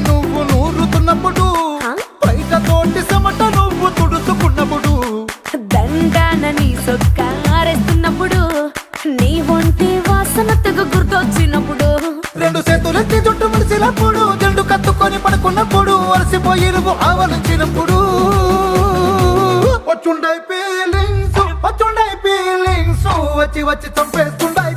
నువ్వు నూరుతున్నప్పుడు బయట తోటి చెమట నువ్వు తుడుచుకున్నప్పుడు దండాన నీ సొక్కారేస్తున్నప్పుడు నీ ఒంటి వాసన తెగ గుర్తొచ్చినప్పుడు రెండు చేతులెత్తి చుట్టూ మలిసినప్పుడు జెండు కత్తుకొని పడుకున్నప్పుడు అలసిపోయి నువ్వు ఆవలించినప్పుడు వచ్చుండై ఫీలింగ్స్ వచ్చి వచ్చి చంపేస్తుండై